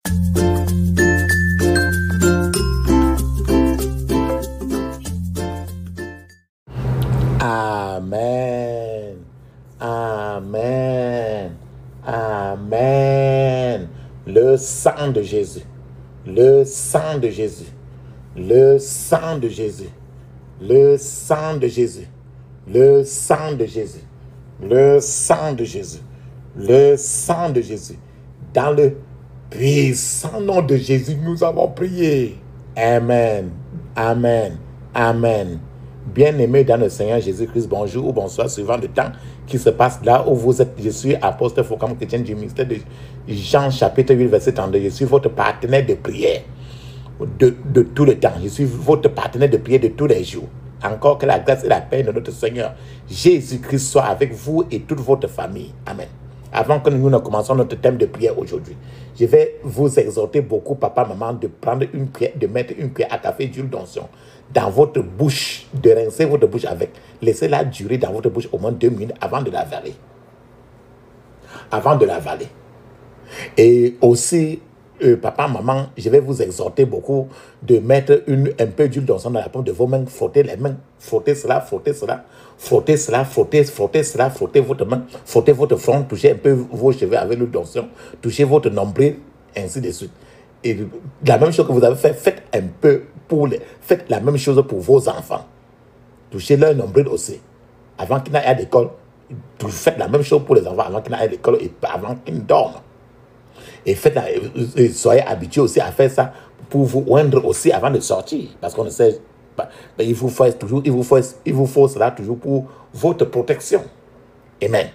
Amen. Amen. Amen. Le sang de Jésus. Le sang de Jésus. Le sang de Jésus. Le sang de Jésus. Le sang de Jésus. Le sang de Jésus. Le sang de Jésus. Dans le puissant nom de Jésus, nous avons prié. Amen. Amen. Amen. Bien-aimés dans le Seigneur Jésus-Christ, bonjour ou bonsoir, suivant le temps qui se passe là où vous êtes. Je suis apôtre Focam chrétien du ministère de Jean, chapitre 8, verset 32. Je suis votre partenaire de prière de tout le temps. Je suis votre partenaire de prière de tous les jours. Encore que la grâce et la paix de notre Seigneur Jésus-Christ soient avec vous et toute votre famille. Amen. Avant que nous ne commencions notre thème de prière aujourd'hui, je vais vous exhorter beaucoup, papa, maman, de prendre une cuillère, de mettre une cuillère à café d'huile d'onction dans votre bouche, de rincer votre bouche avec. Laissez-la durer dans votre bouche au moins 2 minutes avant de l'avaler. Avant de l'avaler. Et aussi, papa, maman, je vais vous exhorter beaucoup de mettre un peu d'huile d'onction dans la paume de vos mains, frotter les mains, frotter cela, frotter cela, frotter cela, frotter cela, frotter votre main, frotter votre front, toucher un peu vos cheveux avec l'huile d'onction, toucher votre nombril, ainsi de suite. Et la même chose que vous avez fait, faites un peu faites la même chose pour vos enfants. Touchez leur nombril aussi. Avant qu'ils n'aillent à l'école, faites la même chose pour les enfants avant qu'ils n'aillent à l'école et avant qu'ils dorment. Et soyez habitués aussi à faire ça pour vous oindre aussi avant de sortir. Parce qu'on ne sait pas. Il vous faut cela toujours pour votre protection. Amen.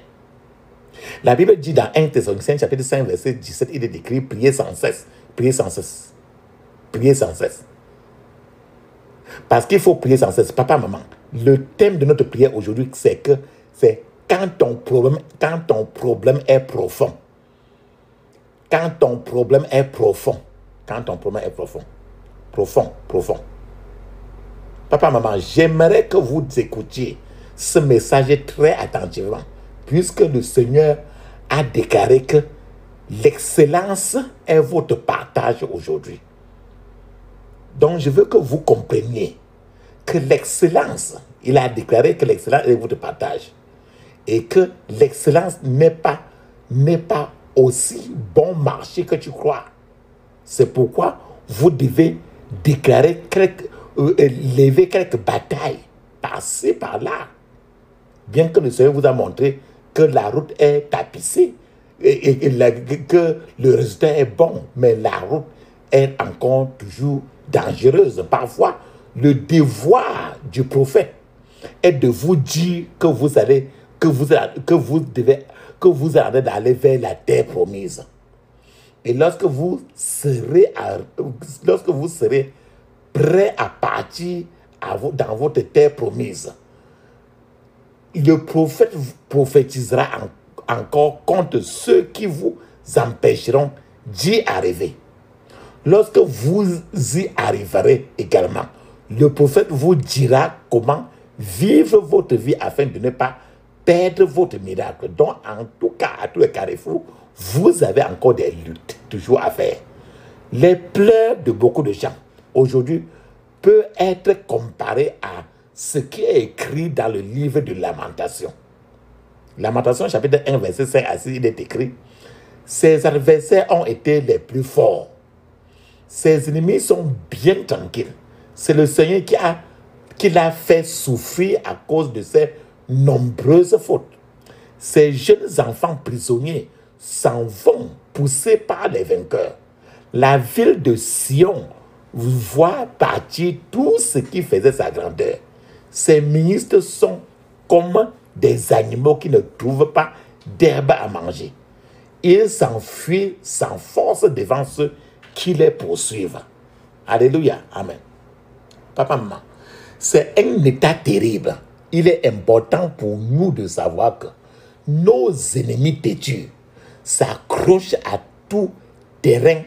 La Bible dit dans 1 Thessaloniciens chapitre 5 verset 17, il est écrit: priez sans cesse, priez sans cesse, priez sans cesse. Parce qu'il faut prier sans cesse. Papa, maman, le thème de notre prière aujourd'hui, c'est quand ton problème est profond. Quand ton problème est profond. Quand ton problème est profond. Profond, profond. Papa, maman, j'aimerais que vous écoutiez ce message très attentivement, puisque le Seigneur a déclaré que l'excellence est votre partage aujourd'hui. Donc, je veux que vous compreniez que l'excellence, il a déclaré que l'excellence est votre partage. Et que l'excellence n'est pas aussi bon marché que tu crois. C'est pourquoi vous devez déclarer lever quelques batailles, passer par là. Bien que le Seigneur vous a montré que la route est tapissée et que le résultat est bon, mais la route est encore toujours dangereuse. Parfois, le devoir du prophète est de vous dire que vous allez aller vers la terre promise. Et lorsque vous serez prêt à partir dans votre terre promise, le prophète prophétisera encore contre ceux qui vous empêcheront d'y arriver. Lorsque vous y arriverez également, le prophète vous dira comment vivre votre vie afin de ne pas perdre votre miracle. Donc, en tout cas, à tous les carrefours, vous avez encore des luttes toujours à faire. Les pleurs de beaucoup de gens aujourd'hui peuvent être comparés à ce qui est écrit dans le livre de Lamentation. Lamentation, chapitre 1, verset 5 à 6, il est écrit: ses adversaires ont été les plus forts. Ses ennemis sont bien tranquilles. C'est le Seigneur qui l'a fait souffrir à cause de ses nombreuses fautes. Ces jeunes enfants prisonniers s'en vont poussés par les vainqueurs. La ville de Sion voit partir tout ce qui faisait sa grandeur. Ses ministres sont comme des animaux qui ne trouvent pas d'herbe à manger. Ils s'enfuient sans force devant ceux qui les poursuivent. Alléluia. Amen. Papa, maman, c'est un état terrible. Il est important pour nous de savoir que nos ennemis têtus s'accrochent à tout terrain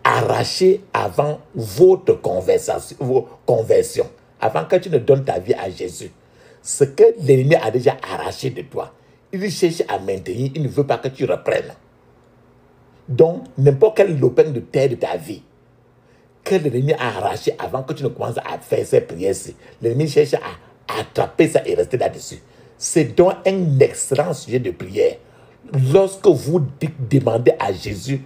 arraché avant votre conversion, avant que tu ne donnes ta vie à Jésus. Ce que l'ennemi a déjà arraché de toi, il cherche à maintenir, il ne veut pas que tu reprennes. Donc, n'importe quel lopin de terre de ta vie que l'ennemi a arraché avant que tu ne commences à faire ces prières-ci, l'ennemi cherche à attraper ça et rester là-dessus. C'est donc un excellent sujet de prière. Lorsque vous demandez à Jésus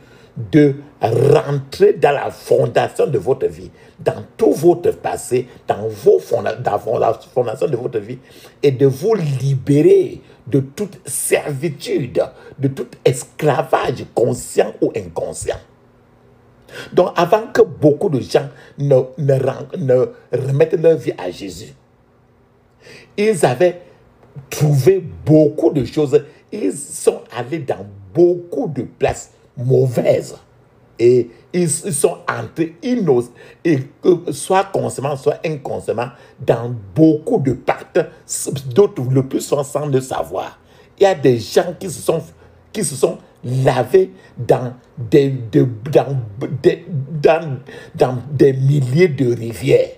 de rentrer dans la fondation de votre vie, dans tout votre passé, dans la fondation de votre vie, et de vous libérer de toute servitude, de tout esclavage conscient ou inconscient. Donc, avant que beaucoup de gens ne remettent leur vie à Jésus, ils avaient trouvé beaucoup de choses. Ils sont allés dans beaucoup de places mauvaises. Et ils sont entrés, soit consciemment, soit inconsciemment, dans beaucoup de pactes, d'autres le plus souvent sans le savoir. Il y a des gens qui se sont lavés dans des milliers de rivières.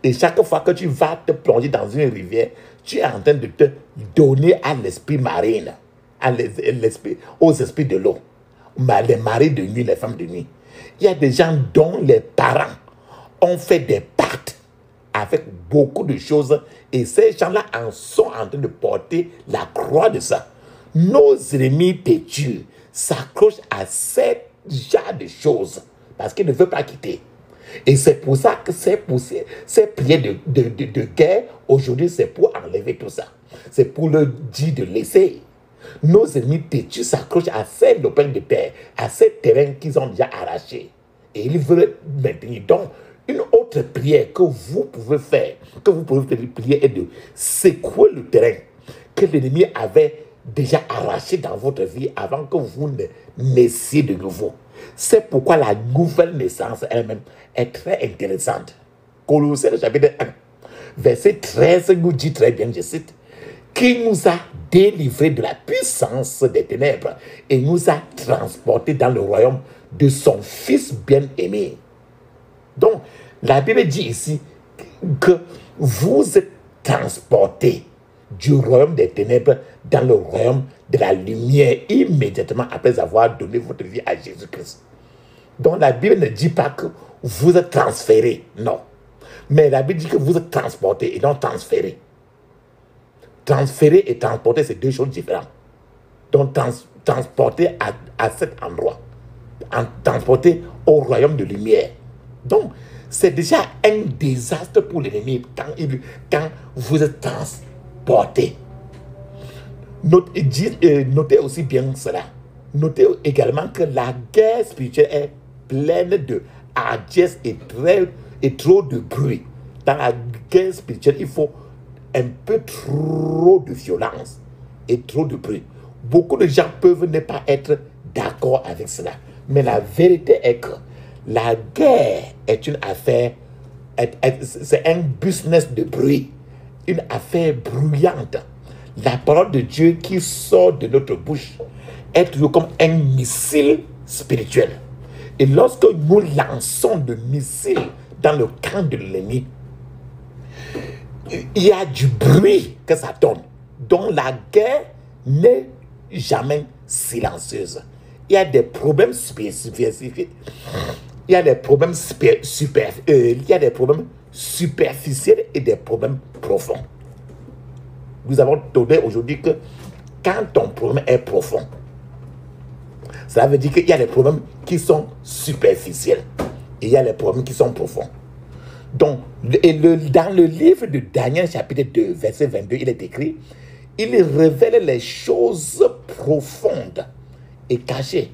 Et chaque fois que tu vas te plonger dans une rivière, tu es en train de te donner à l'esprit marine, aux esprits de l'eau, les maris de nuit, les femmes de nuit. Il y a des gens dont les parents ont fait des pactes avec beaucoup de choses et ces gens-là en sont en train de porter la croix de ça. Nos ennemis têtus s'accrochent à ce genre de choses parce qu'ils ne veulent pas quitter. Et c'est pour ça que ces prières de guerre, aujourd'hui, c'est pour enlever tout ça. C'est pour leur dire de laisser. Nos ennemis têtus s'accrochent à ces lopins de terre, à ces terrains qu'ils ont déjà arrachés. Et ils veulent maintenir. Donc, une autre prière que vous pouvez faire, prier est de secouer le terrain que l'ennemi avait déjà arraché dans votre vie avant que vous ne naissiez de nouveau. C'est pourquoi la nouvelle naissance elle-même est très intéressante. Colossiens chapitre 1, verset 13 nous dit très bien, je cite, qui nous a délivrés de la puissance des ténèbres et nous a transportés dans le royaume de son Fils bien-aimé. Donc, la Bible dit ici que vous êtes transportés du royaume des ténèbres dans le royaume de la lumière immédiatement après avoir donné votre vie à Jésus-Christ. Donc la Bible ne dit pas que vous êtes transférés, non. Mais la Bible dit que vous êtes transportés et non transférés. Transférer et transporter, c'est deux choses différentes. Donc transporter à cet endroit, transporter au royaume de lumière. Donc c'est déjà un désastre pour l'ennemi quand vous êtes transportés. Notez aussi bien cela. Notez également que la guerre spirituelle est pleine de hardiesse et trop de bruit. Dans la guerre spirituelle, il faut un peu trop de violence et trop de bruit. Beaucoup de gens peuvent ne pas être d'accord avec cela. Mais la vérité est que la guerre est une affaire, c'est un business de bruit, une affaire bruyante. La parole de Dieu qui sort de notre bouche est toujours comme un missile spirituel. Et lorsque nous lançons le missile dans le camp de l'ennemi, il y a du bruit que ça donne. Donc la guerre n'est jamais silencieuse. Il y a des problèmes spécifiques. Il y a des problèmes superficiels et des problèmes profonds. Nous avons donné aujourd'hui que quand ton problème est profond, cela veut dire qu'il y a des problèmes qui sont superficiels et il y a des problèmes qui sont profonds. Donc, dans le livre de Daniel chapitre 2, verset 22, il est écrit, il révèle les choses profondes et cachées.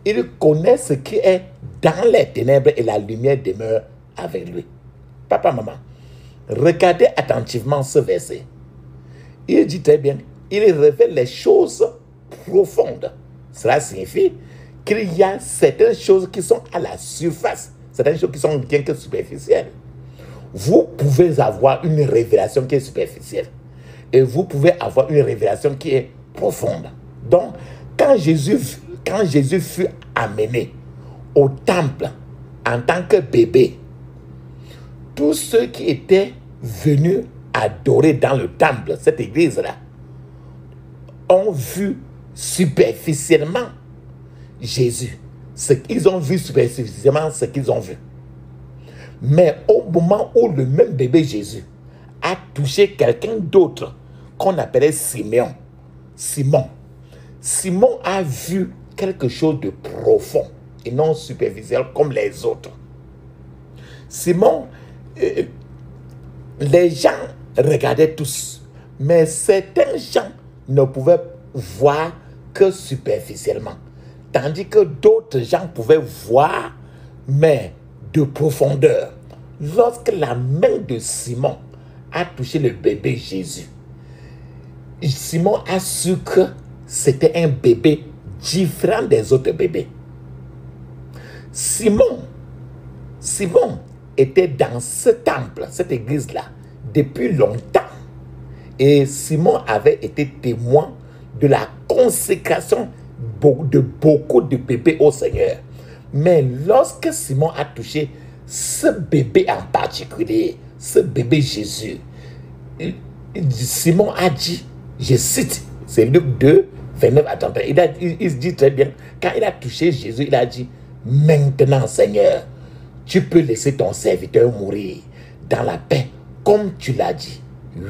Il connaît ce qui est dans les ténèbres et la lumière demeure avec lui. Papa, maman, regardez attentivement ce verset. Il dit très bien, il révèle les choses profondes. Cela signifie qu'il y a certaines choses qui sont à la surface, certaines choses qui sont bien que superficielles. Vous pouvez avoir une révélation qui est superficielle et vous pouvez avoir une révélation qui est profonde. Donc, quand Jésus fut amené au temple en tant que bébé, tous ceux qui étaient venus adorer dans le temple, cette église-là, ont vu superficiellement Jésus. Ils ont vu superficiellement ce qu'ils ont vu. Mais au moment où le même bébé Jésus a touché quelqu'un d'autre qu'on appelait Simon, Simon a vu quelque chose de profond et non superficiel comme les autres. Simon, les gens regardaient tous, mais certains gens ne pouvaient voir que superficiellement, tandis que d'autres gens pouvaient voir, mais de profondeur. Lorsque la main de Simon a touché le bébé Jésus, Simon a su que c'était un bébé différent des autres bébés. Simon était dans ce temple, cette église-là, depuis longtemps. Et Simon avait été témoin de la consécration de beaucoup de bébés au Seigneur. Mais lorsque Simon a touché ce bébé en particulier, ce bébé Jésus, Simon a dit, je cite, c'est Luc 2, 29 à 31, il se dit très bien, quand il a touché Jésus, il a dit, maintenant Seigneur, tu peux laisser ton serviteur mourir dans la paix, comme tu l'as dit.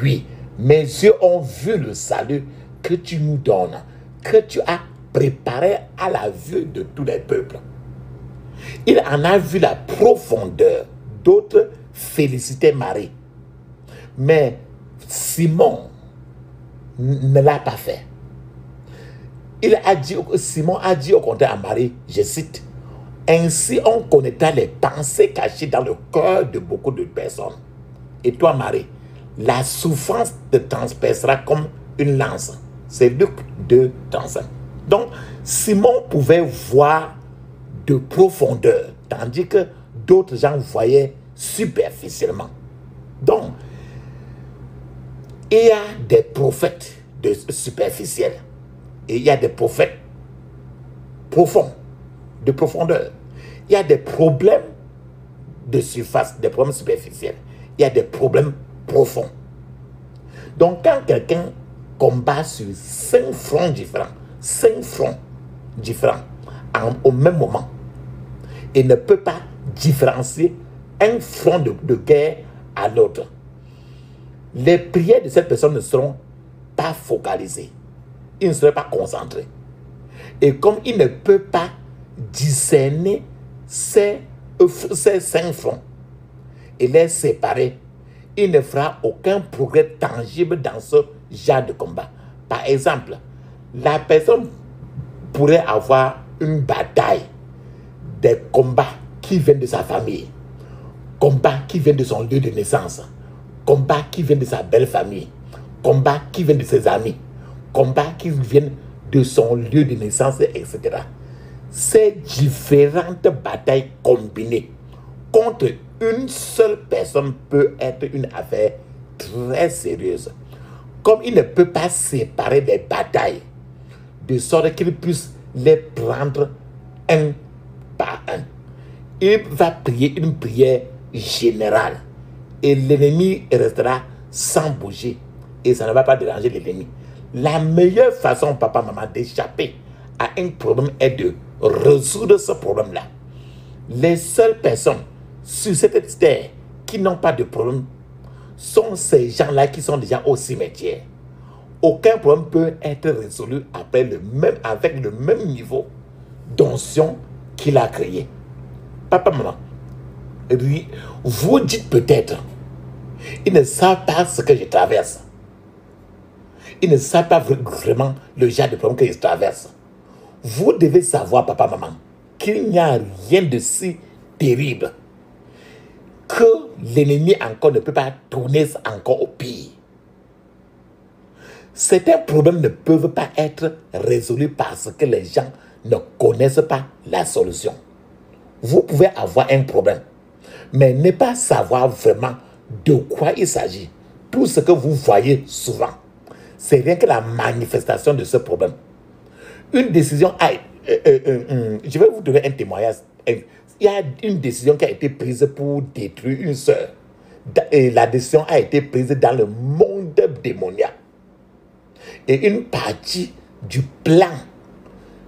Oui, mes yeux ont vu le salut que tu nous donnes, que tu as préparé à la vue de tous les peuples. Il en a vu la profondeur. D'autres félicitaient Marie. Mais Simon ne l'a pas fait. Simon a dit au contraire à Marie, je cite, « Ainsi on connaîtra les pensées cachées dans le cœur de beaucoup de personnes. Et toi, Marie, la souffrance te transpercera comme une lance. » C'est Luc 2, 35. Donc, Simon pouvait voir de profondeur, tandis que d'autres gens voyaient superficiellement. Donc, il y a des prophètes superficiels et il y a des prophètes profonds, de profondeur. Il y a des problèmes de surface, des problèmes superficiels. Il y a des problèmes profonds. Donc, quand quelqu'un combat sur 5 fronts différents au même moment, et ne peut pas différencier un front de guerre à l'autre, les prières de cette personne ne seront pas focalisées. Il ne serait pas concentré. Et comme il ne peut pas discerner ces 5 fronts et les séparer, il ne fera aucun progrès tangible dans ce genre de combat. Par exemple, la personne pourrait avoir une bataille, des combats qui viennent de sa famille, combats qui viennent de son lieu de naissance, combats qui viennent de sa belle famille, combats qui viennent de ses amis, combats qui viennent de son lieu de naissance, etc. Ces différentes batailles combinées contre une seule personne peut être une affaire très sérieuse. Comme il ne peut pas séparer les batailles, de sorte qu'il puisse les prendre un par un, il va prier une prière générale et l'ennemi restera sans bouger et ça ne va pas déranger l'ennemi. La meilleure façon, papa, maman, d'échapper à un problème est de résoudre ce problème-là. Les seules personnes sur cette terre qui n'ont pas de problème sont ces gens-là qui sont déjà au cimetière. Aucun problème peut être résolu avec le même niveau d'onction qu'il a créé. Papa, maman, vous dites peut-être, ils ne savent pas ce que je traverse. Ils ne savent pas vraiment le genre de problème que je traverse. Vous devez savoir, papa, maman, qu'il n'y a rien de si terrible que l'ennemi encore ne peut pas tourner encore au pire. Certains problèmes ne peuvent pas être résolus parce que les gens ne connaissent pas la solution. Vous pouvez avoir un problème, mais ne pas savoir vraiment de quoi il s'agit. Tout ce que vous voyez souvent, c'est rien que la manifestation de ce problème. Une décision je vais vous donner un témoignage. Il y a une décision qui a été prise pour détruire une sœur. Et la décision a été prise dans le monde démoniaque. Et une partie du plan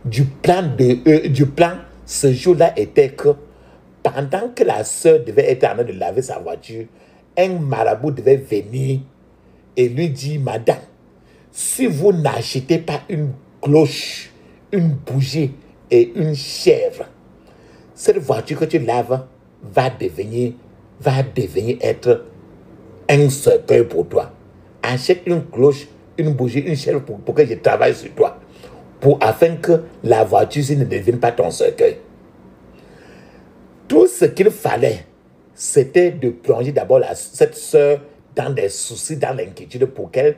du plan ce jour-là était que pendant que la sœur devait être en train de laver sa voiture, un marabout devait venir et lui dire, madame, si vous n'achetez pas une cloche, une bougie et une chèvre, cette voiture que tu laves va devenir être un cercueil pour toi. Achète une cloche, une bougie, une chèvre pour que je travaille sur toi, afin que la voiture ne devienne pas ton cercueil. Tout ce qu'il fallait, c'était de plonger d'abord cette sœur dans des soucis, dans l'inquiétude pour qu'elle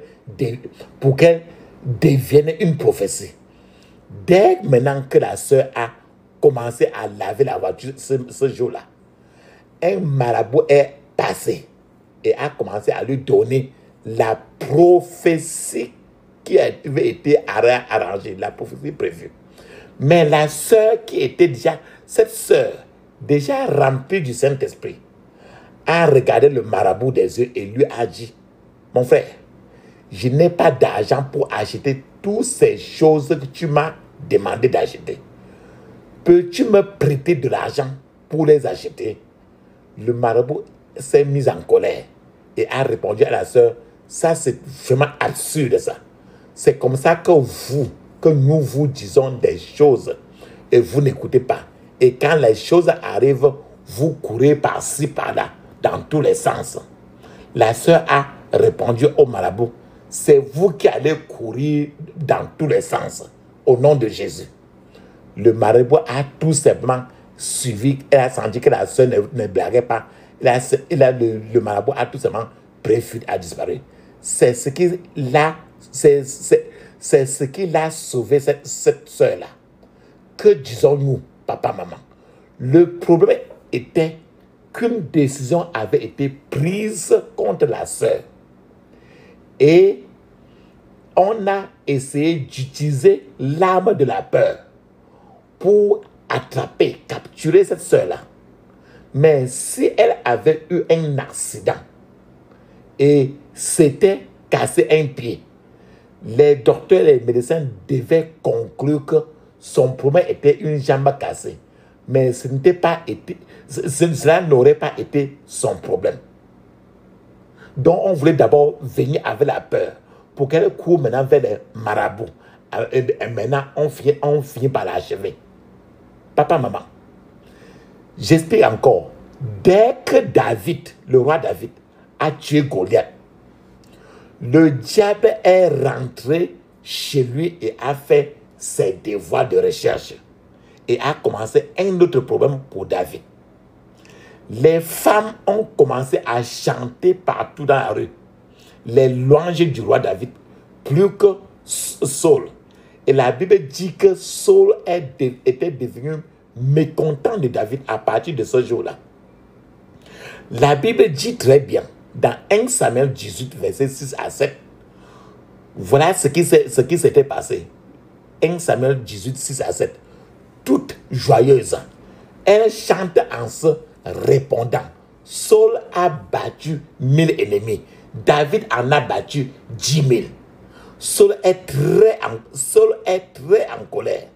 devienne une prophétie. Dès maintenant que la sœur a commencé à laver la voiture ce jour-là, un marabout est passé et a commencé à lui donner la prophétie qui avait été arrangée, la prophétie prévue. Mais la sœur qui était cette sœur, déjà remplie du Saint-Esprit, a regardé le marabout des yeux et lui a dit, mon frère, je n'ai pas d'argent pour acheter toutes ces choses que tu m'as demandé d'acheter. Peux-tu me prêter de l'argent pour les acheter? Le marabout s'est mis en colère et a répondu à la sœur, ça c'est vraiment absurde ça. C'est comme ça que nous vous disons des choses et vous n'écoutez pas. Et quand les choses arrivent, vous courez par-ci, par-là, dans tous les sens. La sœur a répondu au marabout, c'est vous qui allez courir dans tous les sens, au nom de Jésus. Le marabout a tout simplement suivi, elle a senti que la sœur ne blaguait pas. Le marabout a tout simplement préféré, a disparu. C'est ce qui l'a sauvé, cette sœur-là. Que disons-nous, papa, maman? Le problème était qu'une décision avait été prise contre la sœur. Et on a essayé d'utiliser l'arme de la peur pour attraper, capturer cette sœur-là. Mais si elle avait eu un accident et s'était cassé un pied, les docteurs et les médecins devaient conclure que son problème était une jambe cassée. Mais cela n'aurait pas été son problème. Donc on voulait d'abord venir avec la peur pour qu'elle court maintenant vers les marabouts. Et maintenant on finit par l'achever. Papa, maman, j'explique encore. Dès que David, le roi David, a tué Goliath, le diable est rentré chez lui et a fait ses devoirs de recherche et a commencé un autre problème pour David. Les femmes ont commencé à chanter partout dans la rue les louanges du roi David plus que Saul. Et la Bible dit que Saul était devenu mécontent de David à partir de ce jour-là. La Bible dit très bien, dans 1 Samuel 18, versets 6 à 7, voilà ce qui s'était passé. 1 Samuel 18, 6 à 7. Toute joyeuse, elle chante en se répondant. Saul a battu 1000 ennemis. David en a battu 10 000. Saul est très en colère.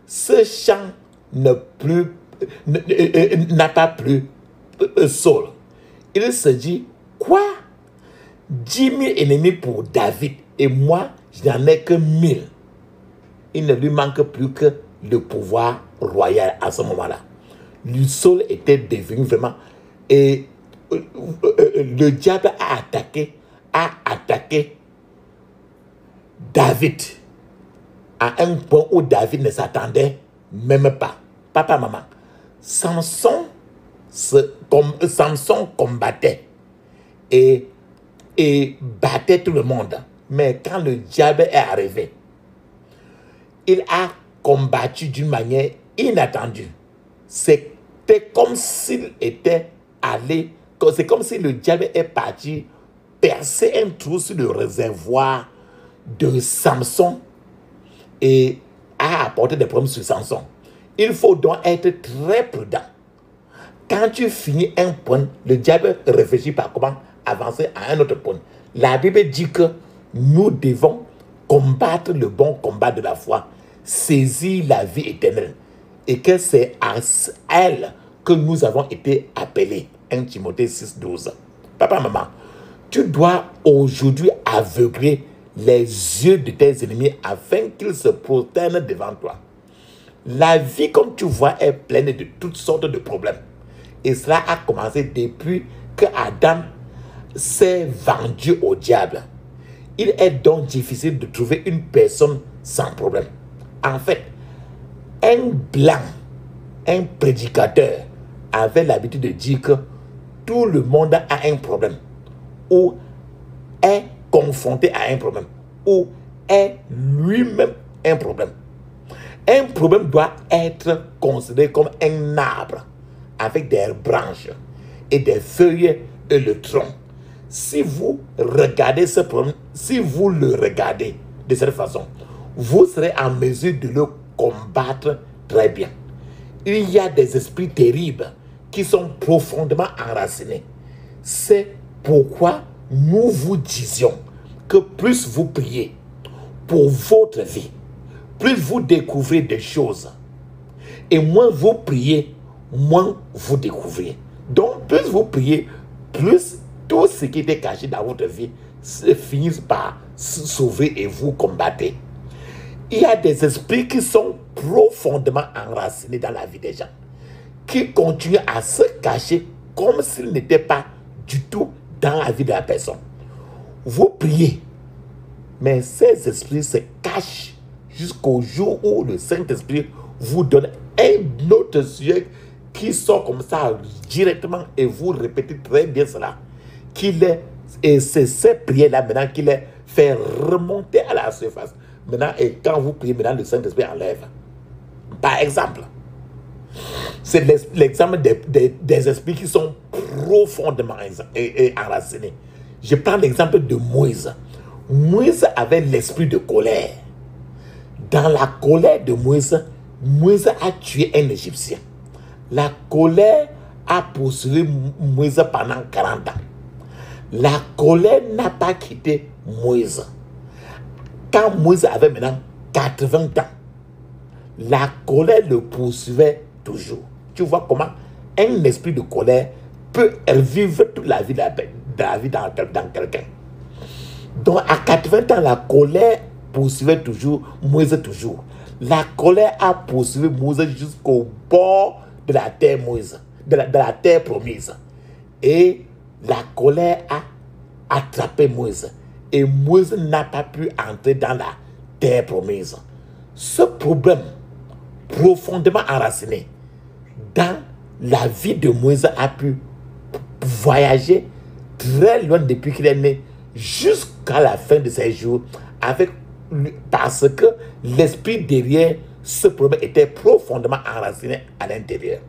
Ce chant n'a pas plu Saul. Il se dit, quoi? 10 000 ennemis pour David et moi, je n'en ai que 1000. Il ne lui manque plus que le pouvoir royal à ce moment-là. Le Saul était devenu vraiment... Et le diable a attaqué David à un point où David ne s'attendait même pas. Papa, maman, Samson combattait et battait tout le monde. Mais quand le diable est arrivé, il a combattu d'une manière inattendue. C'était comme s'il était allé, c'est comme si le diable est parti percer un trou sur le réservoir de Samson et a apporté des problèmes sur Samson. Il faut donc être très prudent. Quand tu finis un point, le diable réfléchit par comment avancer à un autre point. La Bible dit que nous devons combattre le bon combat de la foi. saisir la vie éternelle et que c'est à elle que nous avons été appelés. 1 Timothée 6, 12. Papa, maman, tu dois aujourd'hui aveugler les yeux de tes ennemis afin qu'ils se prosternent devant toi. La vie, comme tu vois, est pleine de toutes sortes de problèmes. Et cela a commencé depuis que Adam s'est vendu au diable. Il est donc difficile de trouver une personne sans problème. En fait, un blanc, un prédicateur, avait l'habitude de dire que tout le monde a un problème, ou est confronté à un problème, ou est lui-même un problème. Un problème doit être considéré comme un arbre avec des branches et des feuilles et le tronc. Si vous regardez ce problème, si vous le regardez de cette façon, vous serez en mesure de le combattre très bien. Il y a des esprits terribles qui sont profondément enracinés. C'est pourquoi nous vous disions que plus vous priez pour votre vie, plus vous découvrez des choses. Et moins vous priez, moins vous découvrez. Donc, plus vous priez, plus tout ce qui était caché dans votre vie finit par s'ouvrir et vous combattez. Il y a des esprits qui sont profondément enracinés dans la vie des gens, qui continuent à se cacher comme s'ils n'étaient pas du tout dans la vie de la personne. Vous priez, mais ces esprits se cachent jusqu'au jour où le Saint-Esprit vous donne un autre sujet qui sort comme ça directement et vous répétez très bien cela. Et c'est ces prières-là maintenant qui les fait remonter à la surface. Maintenant, et quand vous priez, maintenant le Saint-Esprit enlève. Par exemple, c'est l'exemple des esprits qui sont profondément enracinés. Je prends l'exemple de Moïse. Moïse avait l'esprit de colère. Dans la colère de Moïse, Moïse a tué un Égyptien. La colère a poursuivi Moïse pendant 40 ans. La colère n'a pas quitté Moïse. Quand Moïse avait maintenant 80 ans, la colère le poursuivait toujours. Tu vois comment un esprit de colère peut vivre toute la vie dans quelqu'un. Donc à 80 ans, la colère poursuivait toujours Moïse toujours. La colère a poursuivi Moïse jusqu'au bord de la terre Moïse, de la terre promise. Et la colère a attrapé Moïse. Et Moïse n'a pas pu entrer dans la terre promise. Ce problème profondément enraciné dans la vie de Moïse a pu voyager très loin depuis qu'il est né jusqu'à la fin de ses jours parce que l'esprit derrière ce problème était profondément enraciné à l'intérieur.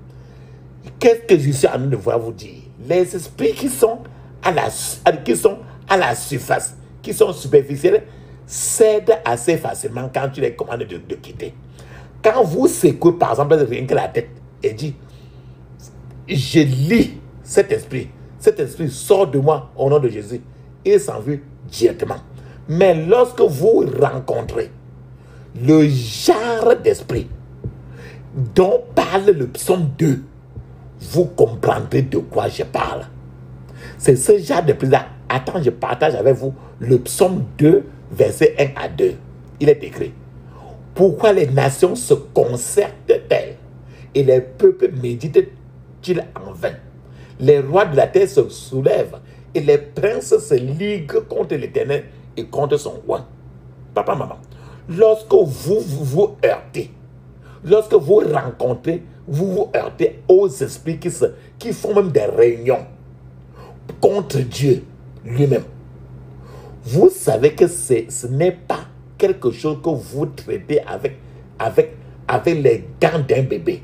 Qu'est-ce que je suis en train de vous dire? Les esprits qui sont à la surface, qui sont superficiels, cèdent assez facilement quand tu les commandes de quitter. Quand vous secouez par exemple rien que la tête et dit je lis cet esprit sort de moi au nom de Jésus, il s'en va directement. Mais lorsque vous rencontrez le genre d'esprit dont parle le psaume 2, vous comprendrez de quoi je parle. C'est ce genre d'esprit-là. Attends, je partage avec vous le psaume 2, verset 1 à 2. Il est écrit: pourquoi les nations se concertent-elles et les peuples méditent-ils en vain? Les rois de la terre se soulèvent et les princes se liguent contre l'Éternel et contre son roi. Papa, maman, lorsque vous vous heurtez, lorsque vous rencontrez, vous vous heurtez aux esprits qui font même des réunions contre Dieu lui-même. Vous savez que ce n'est pas quelque chose que vous traitez avec les dents d'un bébé,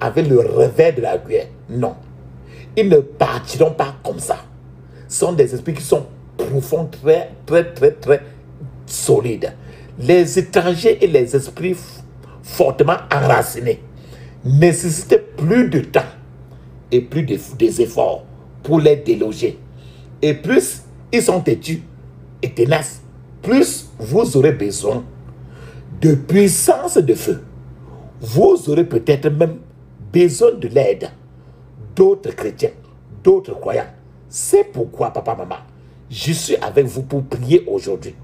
avec le revers de la cuillère. Non. Ils ne partiront pas comme ça. Ce sont des esprits qui sont profonds, très, très, très, très solides. Les étrangers et les esprits fortement enracinés nécessitent plus de temps et plus des efforts pour les déloger. Et plus ils sont têtus et tenaces, plus vous aurez besoin de puissance de feu. Vous aurez peut-être même besoin de l'aide d'autres chrétiens, d'autres croyants. C'est pourquoi, papa, maman, je suis avec vous pour prier aujourd'hui.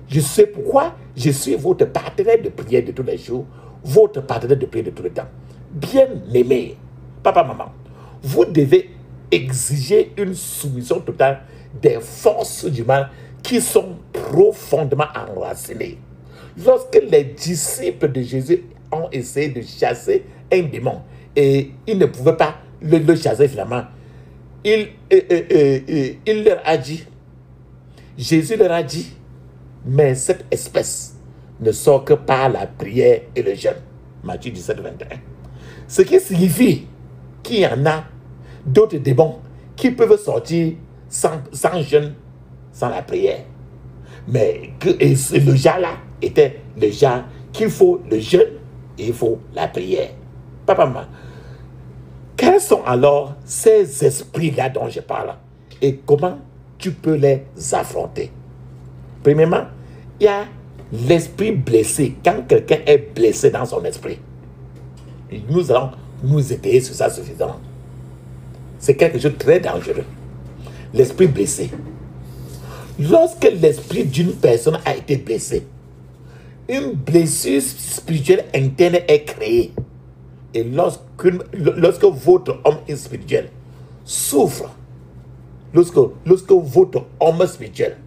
Je sais pourquoi je suis votre partenaire de prière de tous les jours, votre partenaire de prière de tout le temps. Bien-aimé, papa, maman, vous devez exiger une soumission totale des forces du mal qui sont profondément enracinées. Lorsque les disciples de Jésus ont essayé de chasser un démon et ils ne pouvaient pas le chasser finalement, il leur a dit, Jésus leur a dit, mais cette espèce ne sort que par la prière et le jeûne. Matthieu 17, 21. Ce qui signifie qu'il y en a d'autres démons qui peuvent sortir sans jeûne, sans la prière. Mais le genre-là était le genre qu'il faut le jeûne et il faut la prière. Papa, maman, quels sont alors ces esprits-là dont je parle et comment tu peux les affronter? Premièrement, il y a l'esprit blessé. Quand quelqu'un est blessé dans son esprit, nous allons nous étayer sur ça suffisamment. C'est quelque chose de très dangereux. L'esprit blessé. Lorsque l'esprit d'une personne a été blessé, une blessure spirituelle interne est créée. Et lorsque votre homme spirituel souffre, lorsque votre homme spirituel,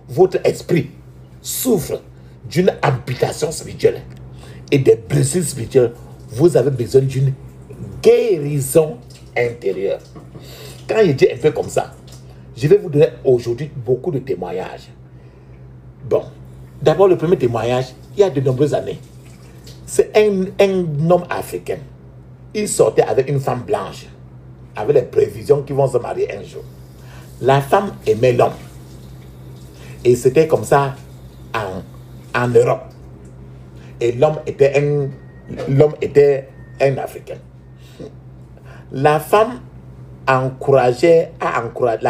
votre esprit souffre d'une amputation spirituelle et des blessures spirituelles, vous avez besoin d'une guérison intérieure. Quand je dis un peu comme ça, je vais vous donner aujourd'hui beaucoup de témoignages. Bon, d'abord le premier témoignage, il y a de nombreuses années. C'est un homme africain. Il sortait avec une femme blanche, avec les prévisions qu'ils vont se marier un jour. La femme aimait l'homme. Et c'était comme ça en Europe. Et l'homme était un Africain. La femme la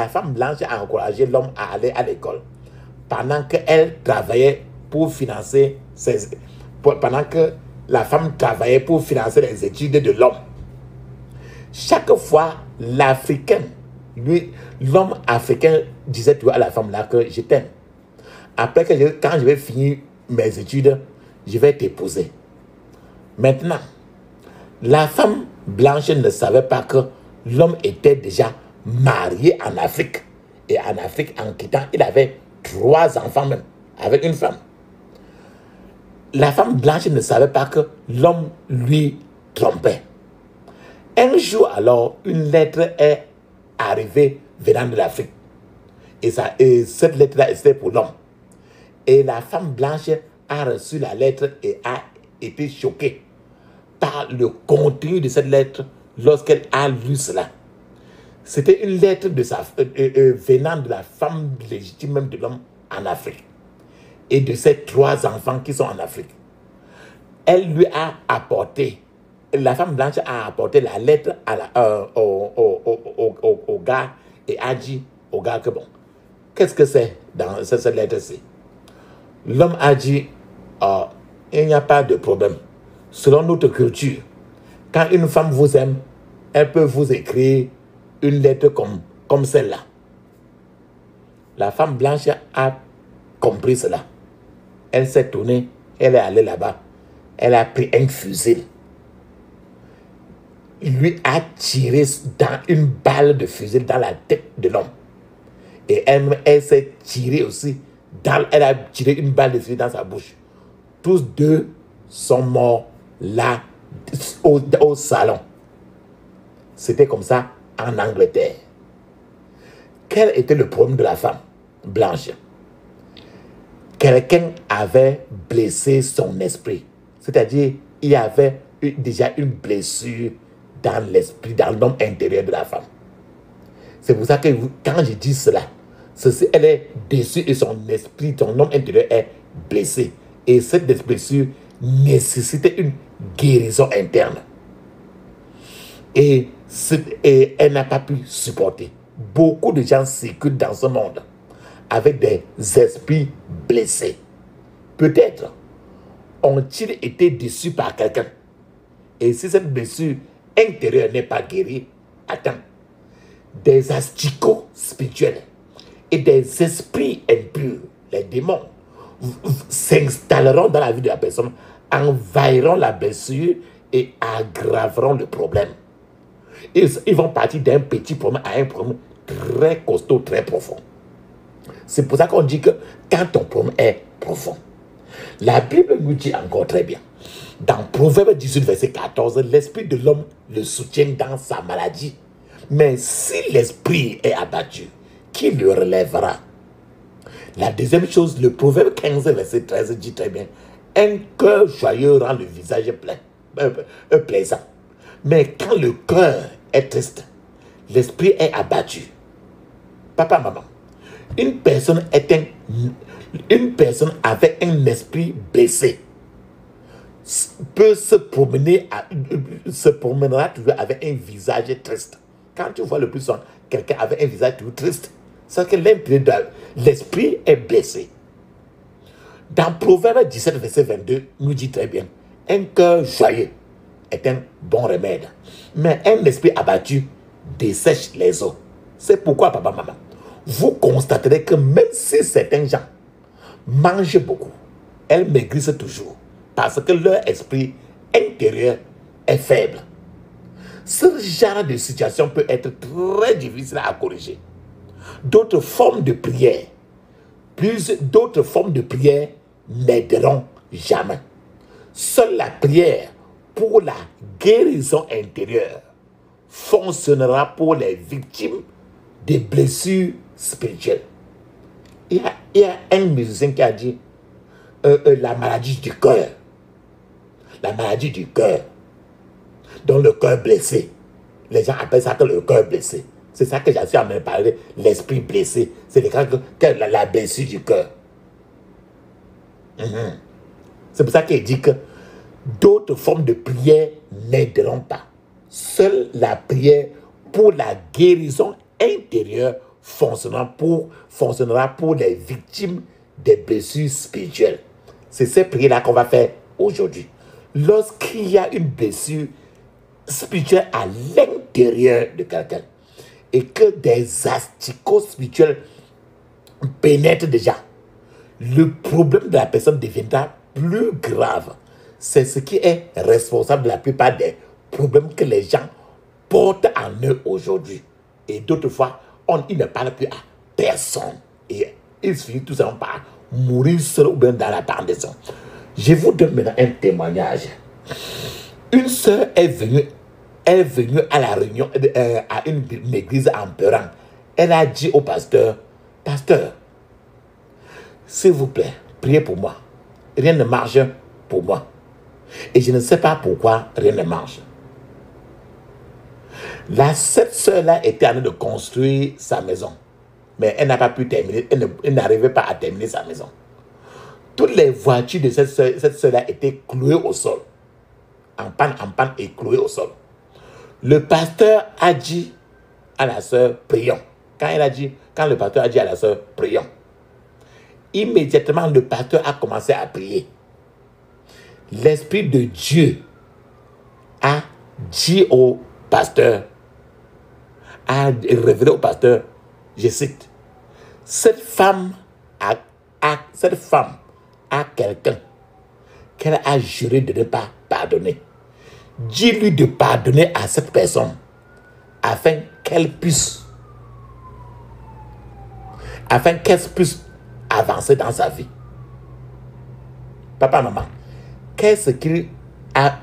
femme blanche a encouragé l'homme à aller à l'école pendant qu'elle travaillait pour financer pendant que la femme travaillait pour financer les études de l'homme. Chaque fois, l'homme africain disait à la femme là que je t'aime. Après, quand je vais finir mes études, je vais t'épouser. Maintenant, la femme blanche ne savait pas que l'homme était déjà marié en Afrique. Et en Afrique, en quittant, il avait 3 enfants même, avec une femme. La femme blanche ne savait pas que l'homme lui trompait. Un jour alors, une lettre est arrivée venant de l'Afrique. Et cette lettre-là était pour l'homme. Et la femme blanche a reçu la lettre et a été choquée par le contenu de cette lettre lorsqu'elle a lu cela. C'était une lettre venant de la femme légitime même de l'homme en Afrique et de ses 3 enfants qui sont en Afrique. Elle lui a apporté, la femme blanche a apporté la lettre au gars et a dit au gars que bon, qu'est-ce que c'est dans cette lettre-ci? L'homme a dit, il n'y a pas de problème. Selon notre culture, quand une femme vous aime, elle peut vous écrire une lettre comme celle-là. La femme blanche a compris cela. Elle s'est tournée, elle est allée là-bas. Elle a pris un fusil. Il lui a tiré dans une balle de fusil dans la tête de l'homme. Et elle s'est tirée aussi. Elle a tiré une balle de fusil dans sa bouche. Tous 2 sont morts là, au salon. C'était comme ça en Angleterre. Quel était le problème de la femme blanche? Quelqu'un avait blessé son esprit. C'est-à-dire, il y avait déjà une blessure dans l'esprit, dans l'homme intérieur de la femme. C'est pour ça que quand je dis cela, elle est déçue et son esprit, son homme intérieur est blessé. Et cette blessure nécessitait une guérison interne. Et elle n'a pas pu supporter. Beaucoup de gens circulent dans ce monde avec des esprits blessés. Peut-être ont-ils été déçus par quelqu'un? Et si cette blessure intérieure n'est pas guérie, attends, des asticots spirituels et des esprits impurs, les démons, s'installeront dans la vie de la personne, envahiront la blessure et aggraveront le problème. Ils vont partir d'un petit problème à un problème très costaud, très profond. C'est pour ça qu'on dit que quand ton problème est profond, la Bible nous dit encore très bien, dans Proverbe 18, verset 14, l'esprit de l'homme le soutient dans sa maladie. Mais si l'esprit est abattu, qui le relèvera? La deuxième chose, le Proverbe 15, verset 13 dit très bien, un cœur joyeux rend le visage plaisant. Mais quand le cœur est triste, l'esprit est abattu. Papa, maman, une personne avec un esprit baissé peut se promènera toujours avec un visage triste. Quand tu vois le plus souvent quelqu'un avec un visage toujours triste, c'est que l'esprit est blessé. Dans Proverbe 17, verset 22, nous dit très bien, un cœur joyeux est un bon remède, mais un esprit abattu dessèche les os. C'est pourquoi, papa, maman, vous constaterez que même si certains gens mangent beaucoup, elles maigrissent toujours, parce que leur esprit intérieur est faible. Ce genre de situation peut être très difficile à corriger. D'autres formes de prière n'aideront jamais. Seule la prière pour la guérison intérieure fonctionnera pour les victimes des blessures spirituelles. Il y a un musicien qui a dit la maladie du cœur. La maladie du cœur. Donc le cœur blessé. Les gens appellent ça que le cœur blessé. C'est ça que j'ai su en parler, l'esprit blessé. C'est la blessure du cœur. C'est pour ça qu'il dit que d'autres formes de prière n'aideront pas. Seule la prière pour la guérison intérieure fonctionnera pour les victimes des blessures spirituelles. C'est cette prière-là qu'on va faire aujourd'hui. Lorsqu'il y a une blessure spirituelle à l'intérieur de quelqu'un et que des asticots spirituels pénètrent déjà, le problème de la personne deviendra plus grave. C'est ce qui est responsable de la plupart des problèmes que les gens portent en eux aujourd'hui. Et d'autres fois, ils ne parlent plus à personne. Et ils finissent tout simplement par mourir seul ou bien dans la pendaison. Je vous donne maintenant un témoignage. Une sœur est venue à la réunion, à une église en pleurant. Elle a dit au pasteur, pasteur, s'il vous plaît, priez pour moi. Rien ne marche pour moi. Et je ne sais pas pourquoi rien ne marche. Cette sœur-là était en train de construire sa maison. Mais elle n'a pas pu terminer, elle n'arrivait pas à terminer sa maison. Toutes les voitures de cette sœur-là étaient clouées au sol. En panne et clouées au sol. Le pasteur a dit à la sœur, prions. Quand le pasteur a dit à la sœur, prions. Immédiatement, le pasteur a commencé à prier. L'Esprit de Dieu a dit au pasteur, a révélé au pasteur, je cite, cette femme a quelqu'un qu'elle a juré de ne pas pardonner. Dis-lui de pardonner à cette personne afin qu'elle puisse avancer dans sa vie. Papa, maman, qu'est-ce qu'il a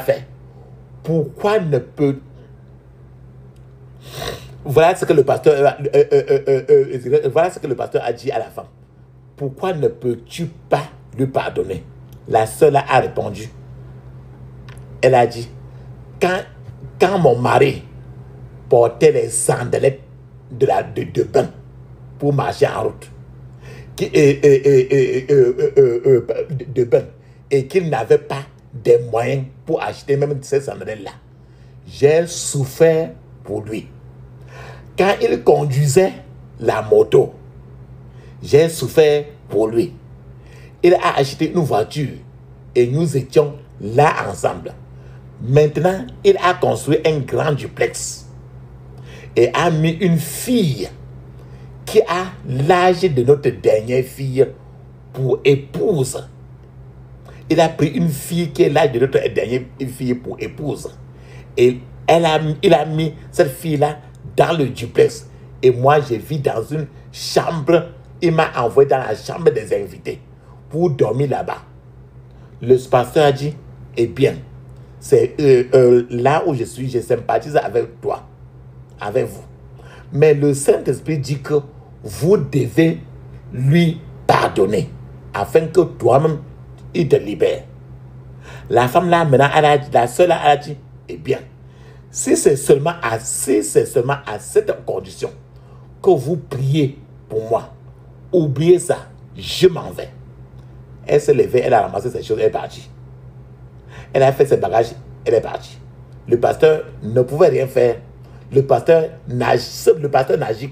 fait? Pourquoi ne peut... Voilà ce que le pasteur a dit à la femme. Pourquoi ne peux-tu pas lui pardonner? La sœur a répondu. Elle a dit, quand mon mari portait les sandalettes de bain pour marcher en route, de bain, et qu'il n'avait pas des moyens pour acheter même ces sandalettes-là, j'ai souffert pour lui. Quand il conduisait la moto, j'ai souffert pour lui. Il a acheté une voiture et nous étions là ensemble. Maintenant, il a construit un grand duplex et a mis une fille qui a l'âge de notre dernière fille pour épouse. Il a pris une fille qui est l'âge de notre dernière fille pour épouse. Et il a mis cette fille-là dans le duplex. Et moi, je vis dans une chambre. Il m'a envoyé dans la chambre des invités pour dormir là-bas. Le pasteur a dit, eh bien, c'est là où je suis, je sympathise avec toi, avec vous. Mais le Saint-Esprit dit que vous devez lui pardonner afin que toi-même, il te libère. La femme là, maintenant, la sœur là, elle a dit, eh bien, si c'est seulement à cette condition que vous priez pour moi, oubliez ça, je m'en vais. Elle s'est levée, elle a ramassé ses choses, elle est partie. Elle a fait ses bagages, elle est partie. Le pasteur ne pouvait rien faire. Le pasteur n'agit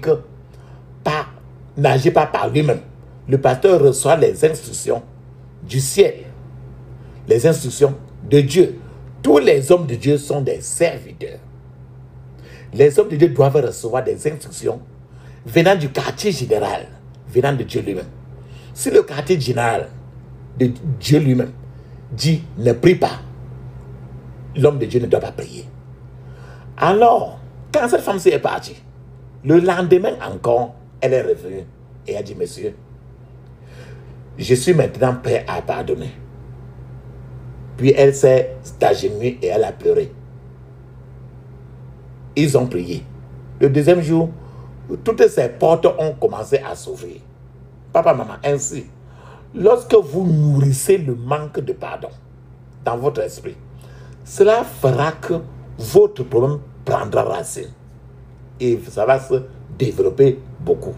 pas par lui-même. Le pasteur reçoit les instructions du ciel, les instructions de Dieu. Tous les hommes de Dieu sont des serviteurs. Les hommes de Dieu doivent recevoir des instructions venant du quartier général, venant de Dieu lui-même. Si le quartier général de Dieu lui-même dit ne prie pas, l'homme de Dieu ne doit pas prier. Alors, quand cette femme est partie, le lendemain encore, elle est revenue et a dit, monsieur, je suis maintenant prêt à pardonner. Puis elle s'est agenouillée et elle a pleuré. Ils ont prié. Le deuxième jour, toutes ces portes ont commencé à s'ouvrir. Papa, maman, ainsi, lorsque vous nourrissez le manque de pardon dans votre esprit, cela fera que votre problème prendra racine et ça va se développer beaucoup.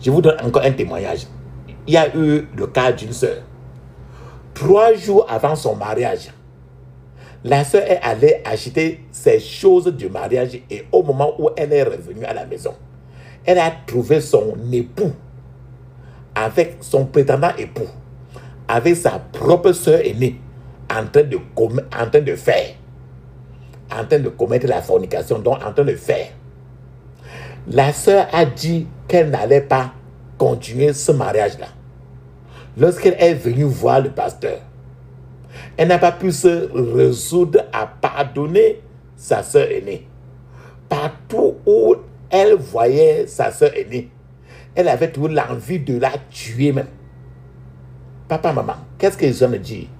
Je vous donne encore un témoignage. Il y a eu le cas d'une sœur. 3 jours avant son mariage, la sœur est allée acheter ses choses du mariage et au moment où elle est revenue à la maison, elle a trouvé son époux avec son prétendant époux, avec sa propre sœur aînée en train de commettre la fornication, donc en train de faire. La sœur a dit qu'elle n'allait pas continuer ce mariage-là. Lorsqu'elle est venue voir le pasteur, elle n'a pas pu se résoudre à pardonner sa sœur aînée. Partout où elle voyait sa sœur aînée, elle avait toujours l'envie de la tuer même. Papa, maman, qu'est-ce que je me dis?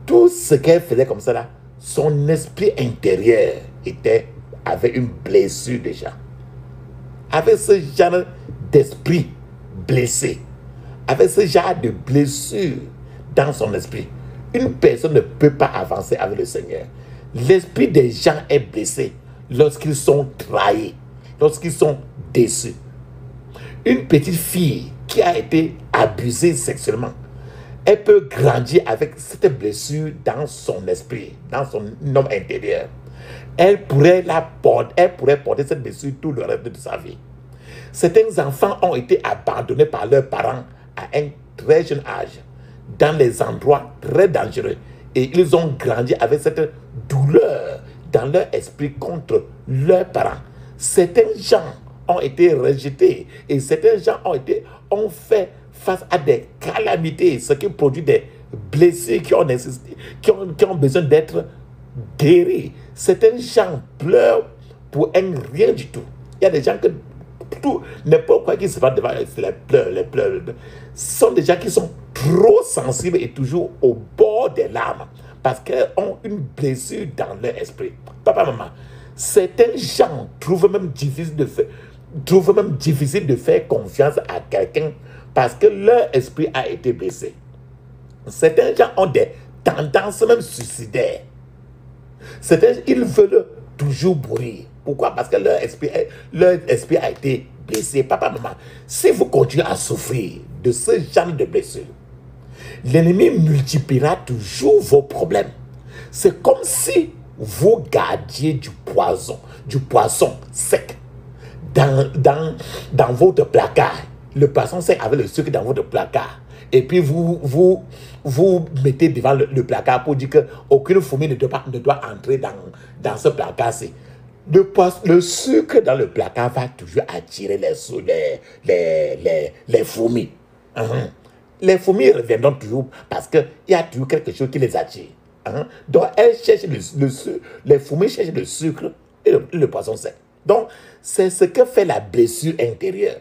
Tout ce qu'elle faisait comme ça là, son esprit intérieur avait une blessure déjà. Avec ce genre d'esprit blessé, avec ce genre de blessure dans son esprit, une personne ne peut pas avancer avec le Seigneur. L'esprit des gens est blessé lorsqu'ils sont trahis, lorsqu'ils sont déçus. Une petite fille qui a été abusée sexuellement, elle peut grandir avec cette blessure dans son esprit, dans son homme intérieur. Elle pourrait porter cette blessure tout le reste de sa vie. Certains enfants ont été abandonnés par leurs parents à un très jeune âge, dans les endroits très dangereux. Et ils ont grandi avec cette douleur dans leur esprit contre leurs parents. Certains gens ont été rejetés et certains gens ont fait face à des calamités, ce qui produit des blessés qui ont besoin d'être guéris. Certains gens pleurent pour un rien du tout. Il y a des gens que n'importe quoi qui se passe devant les pleurs. Ce sont des gens qui sont trop sensibles et toujours au bord des larmes parce qu'ils ont une blessure dans leur esprit. Papa, maman, certains gens trouvent même difficile de faire confiance à quelqu'un parce que leur esprit a été blessé. Certains gens ont des tendances même suicidaires. Certains, ils veulent toujours mourir. Pourquoi? Parce que leur esprit a été blessé. Papa, maman, si vous continuez à souffrir de ce genre de blessure, l'ennemi multipliera toujours vos problèmes. C'est comme si vous gardiez du poisson sec dans votre placard. Le poisson sec avec le sucre dans votre placard. Et puis vous mettez devant le placard pour dire qu'aucune fourmi ne doit entrer dans ce placard-ci. Le sucre dans le placard va toujours attirer les fourmis. Les fourmis reviendront toujours parce qu'il y a toujours quelque chose qui les attire. Donc, elles cherchent les fourmis cherchent le sucre et le poisson sec. Donc, c'est ce que fait la blessure intérieure.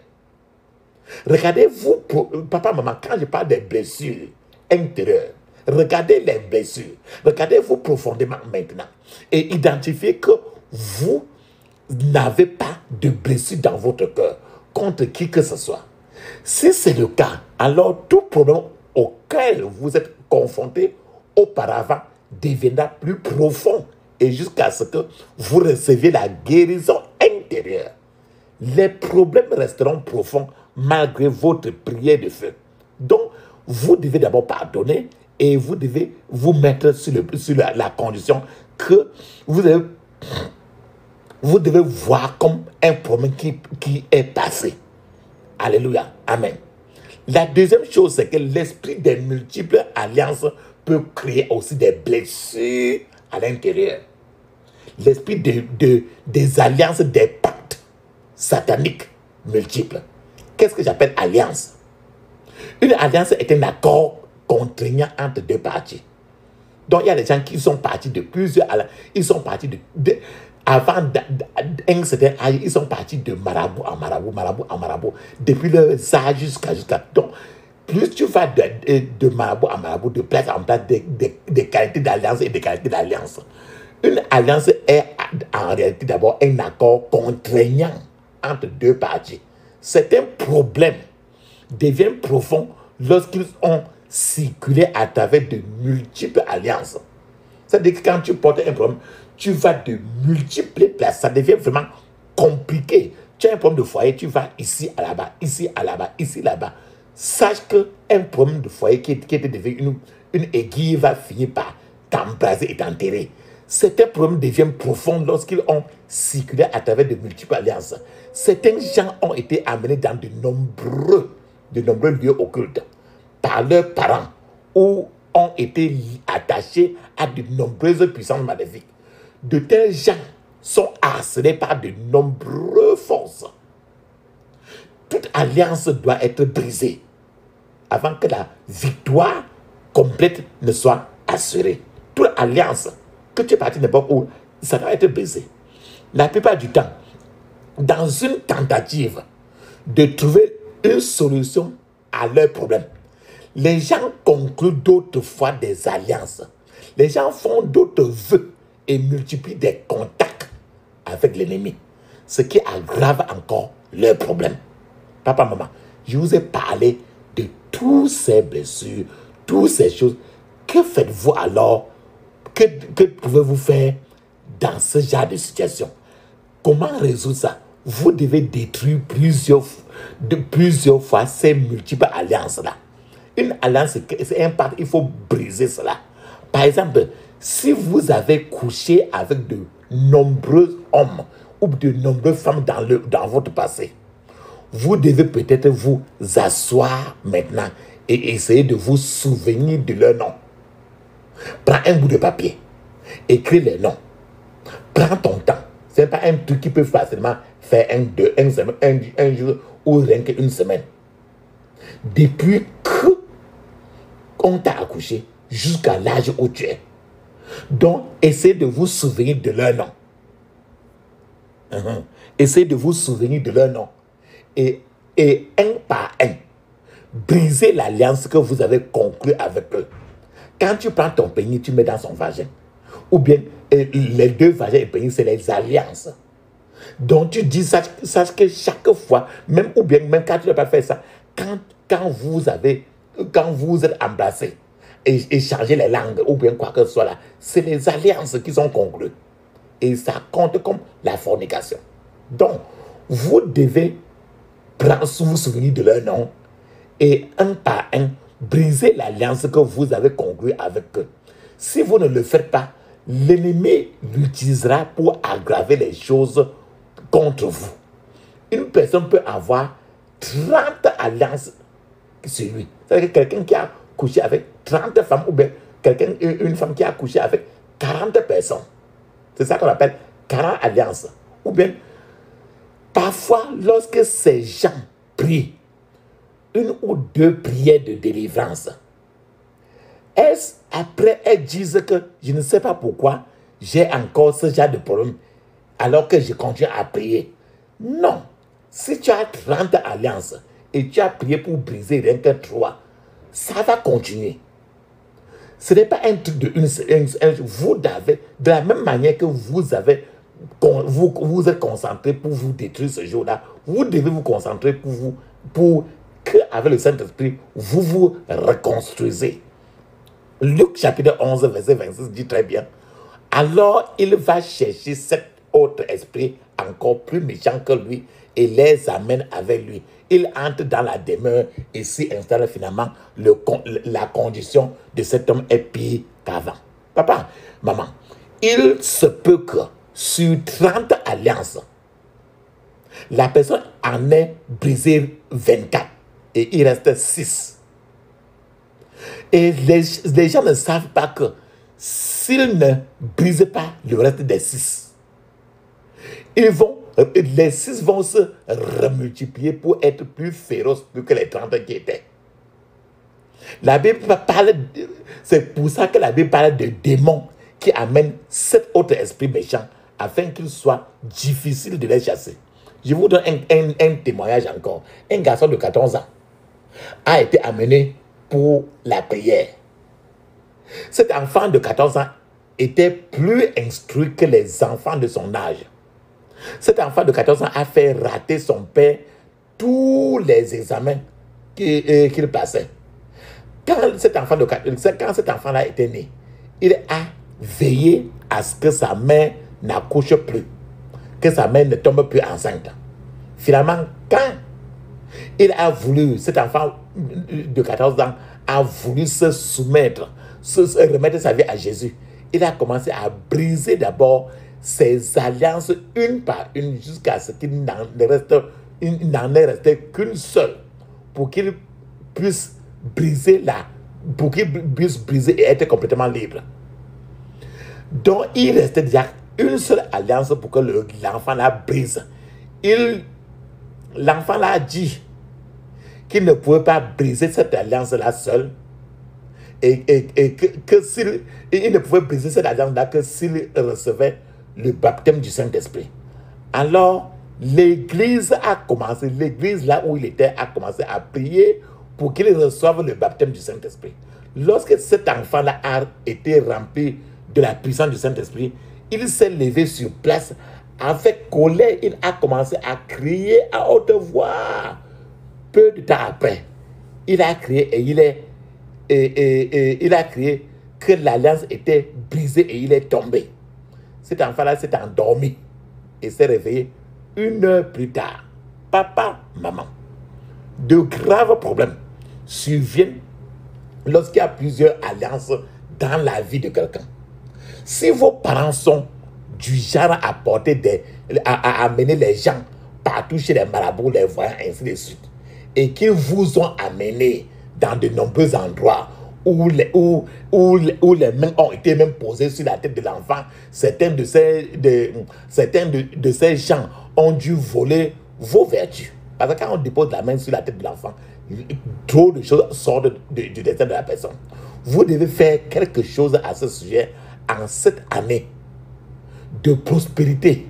Regardez-vous, papa, maman, quand je parle des blessures intérieures, regardez les blessures. Regardez-vous profondément maintenant et identifiez que vous n'avez pas de blessure dans votre cœur contre qui que ce soit. Si c'est le cas, alors tout problème auquel vous êtes confronté auparavant deviendra plus profond et jusqu'à ce que vous receviez la guérison intérieure. Les problèmes resteront profonds malgré votre prière de feu. Donc, vous devez d'abord pardonner et vous devez vous mettre sur la condition que vous devez voir comme un problème qui est passé. Alléluia. Amen. La deuxième chose, c'est que l'esprit des multiples alliances peut créer aussi des blessures à l'intérieur. L'esprit des alliances, des pactes sataniques multiples. Qu'est-ce que j'appelle alliance? Une alliance est un accord contraignant entre deux parties. Donc, il y a des gens qui sont partis de plusieurs alliances. Ils sont partis avant un certain âge, ils sont partis de marabout en marabout, marabout en marabout, depuis leur âge jusqu'à. Donc, plus tu vas de marabout en marabout, de place en place, des qualités d'alliance et des qualités d'alliance. Une alliance est en réalité d'abord un accord contraignant entre deux parties. Certains problèmes deviennent profonds lorsqu'ils ont circulé à travers de multiples alliances. C'est-à-dire que quand tu portes un problème, tu vas de multiples places. Ça devient vraiment compliqué. Tu as un problème de foyer, tu vas ici à là-bas, ici à là-bas, ici là-bas. Sache qu'un problème de foyer qui était devenu une aiguille va finir par t'embraser et t'enterrer. Certains problèmes deviennent profonds lorsqu'ils ont circulé à travers de multiples alliances. Certains gens ont été amenés dans de nombreux lieux occultes par leurs parents ou ont été attachés à de nombreuses puissances maléfiques. De tels gens sont harcelés par de nombreuses forces. Toute alliance doit être brisée avant que la victoire complète ne soit assurée. Toute alliance que tu es parti n'importe où, ça doit être brisé. La plupart du temps, dans une tentative de trouver une solution à leurs problèmes, les gens concluent d'autres fois des alliances. Les gens font d'autres vœux et multiplient des contacts avec l'ennemi, ce qui aggrave encore leurs problèmes. Papa, maman, je vous ai parlé de toutes ces blessures, toutes ces choses. Que faites-vous alors? Que pouvez-vous faire dans ce genre de situation? Comment résoudre ça? Vous devez détruire plusieurs fois ces multiples alliances-là. Une alliance, c'est un pacte, il faut briser cela. Par exemple, si vous avez couché avec de nombreux hommes ou de nombreuses femmes dans votre passé, vous devez peut-être vous asseoir maintenant et essayer de vous souvenir de leur nom. Prends un bout de papier, écris les noms. Prends ton temps. Ce n'est pas un truc qui peut facilement faire un jour ou rien qu'une semaine. Depuis que on t'a accouché jusqu'à l'âge où tu es. Donc, essayez de vous souvenir de leur nom. Essayez de vous souvenir de leur nom. Et un par un, brisez l'alliance que vous avez conclue avec eux. Quand tu prends ton pénis, tu mets dans son vagin. Ou bien, les deux vagins et pénis, c'est les alliances. Donc, tu dis, sache que chaque fois, même quand tu n'as pas fait ça, quand vous êtes embrassés, et changer les langues, ou bien quoi que ce soit là, c'est les alliances qui sont conclues. Et ça compte comme la fornication. Donc, vous devez vous souvenir de leur nom et un par un, briser l'alliance que vous avez conclue avec eux. Si vous ne le faites pas, l'ennemi l'utilisera pour aggraver les choses contre vous. Une personne peut avoir 30 alliances sur lui. C'est-à-dire que quelqu'un qui a couché avec 30 femmes ou bien une femme qui a couché avec 40 personnes. C'est ça qu'on appelle 40 alliances. Ou bien, parfois, lorsque ces gens prient une ou deux prières de délivrance, après elles disent que je ne sais pas pourquoi j'ai encore ce genre de problème alors que je continue à prier. Non. Si tu as 30 alliances et tu as prié pour briser rien que 3, ça va continuer. Ce n'est pas un truc de vous avez, de la même manière que vous êtes concentré pour vous détruire ce jour-là, vous devez vous concentrer pour que, avec le Saint-Esprit, vous vous reconstruisez. Luc chapitre 11, verset 26 dit très bien. Alors il va chercher cet autre esprit encore plus méchant que lui et les amène avec lui. Il entre dans la demeure et s'y installe finalement. La condition de cet homme est pire qu'avant. Papa, maman, il se peut que sur 30 alliances, la personne en ait brisé 24 et il reste 6. Et les gens ne savent pas que s'ils ne brisent pas le reste des 6, les 6 vont se remultiplier pour être plus féroces que les 30 qui étaient. La Bible parle, c'est pour ça que la Bible parle de démons qui amènent 7 autres esprits méchants afin qu'il soit difficile de les chasser. Je vous donne un témoignage encore. Un garçon de 14 ans a été amené pour la prière. Cet enfant de 14 ans était plus instruit que les enfants de son âge. Cet enfant de 14 ans a fait rater son père tous les examens qu'il passait. Quand cet enfant-là était né, il a veillé à ce que sa mère n'accouche plus, que sa mère ne tombe plus enceinte. Finalement, quand il a voulu, cet enfant de 14 ans a voulu se soumettre, remettre sa vie à Jésus, il a commencé à briser d'abord ses alliances une par une jusqu'à ce qu'il n'en ait resté qu'une seule pour qu'il puisse briser et être complètement libre. Donc il restait déjà une seule alliance pour que l'enfant la brise. L'enfant l'a dit qu'il ne pouvait pas briser cette alliance-là seul et il ne pouvait briser cette alliance-là que s'il recevait le baptême du Saint-Esprit. Alors, l'église là où il était, a commencé à prier pour qu'il reçoive le baptême du Saint-Esprit. Lorsque cet enfant-là a été rempli de la puissance du Saint-Esprit, il s'est levé sur place. Avec colère, il a commencé à crier à haute voix. Peu de temps après, il a crié il a crié que l'alliance était brisée et il est tombé. Cet enfant-là s'est endormi et s'est réveillé 1 heure plus tard. Papa, maman, de graves problèmes surviennent lorsqu'il y a plusieurs alliances dans la vie de quelqu'un. Si vos parents sont du genre à amener les gens partout chez les marabouts, les voyants, ainsi de suite, et qu'ils vous ont amené dans de nombreux endroits où les mains ont été même posées sur la tête de l'enfant, certains de ces gens ont dû voler vos vertus. Parce que quand on dépose la main sur la tête de l'enfant, trop de choses sortent du destin de la personne. Vous devez faire quelque chose à ce sujet en cette année de prospérité.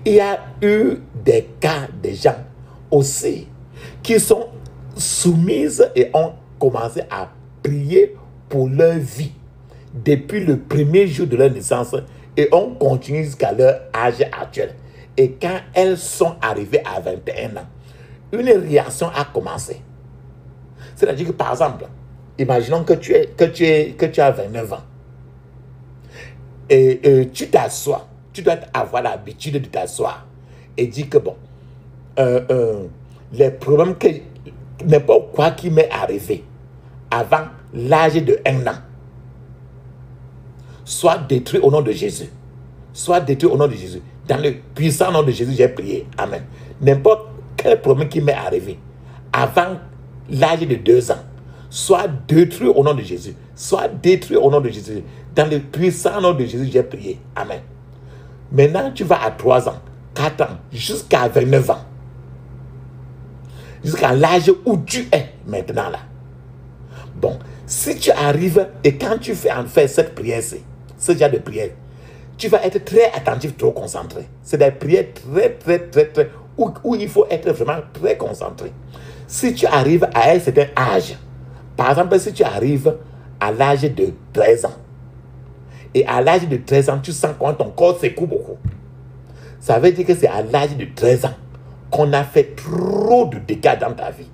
Il y a eu des cas de gens aussi qui sont soumises et ont commencé à prier pour leur vie depuis le premier jour de leur naissance et ont continué jusqu'à leur âge actuel. Et quand elles sont arrivées à 21 ans, une réaction a commencé. C'est-à-dire que, par exemple, imaginons que tu as 29 ans et tu t'assois, tu dois avoir l'habitude de t'asseoir et dire que bon, les problèmes que n'importe quoi qui m'est arrivé avant l'âge de 1 an soit détruit au nom de Jésus. Soit détruit au nom de Jésus. Dans le puissant nom de Jésus, j'ai prié. Amen. N'importe quel problème qui m'est arrivé avant l'âge de 2 ans, soit détruit au nom de Jésus. Soit détruit au nom de Jésus. Dans le puissant nom de Jésus, j'ai prié. Amen. Maintenant, tu vas à 3 ans, 4 ans, jusqu'à 29 ans. Jusqu'à l'âge où tu es maintenant là. Bon, si tu arrives et quand tu fais cette prière, ce genre de prière, tu vas être très attentif, trop concentré. C'est des prières très, où il faut être vraiment très concentré. Si tu arrives à un certain âge, par exemple, si tu arrives à l'âge de 13 ans, et à l'âge de 13 ans, tu sens quand ton corps secoue beaucoup, ça veut dire que c'est à l'âge de 13 ans qu'on a fait trop de dégâts dans ta vie.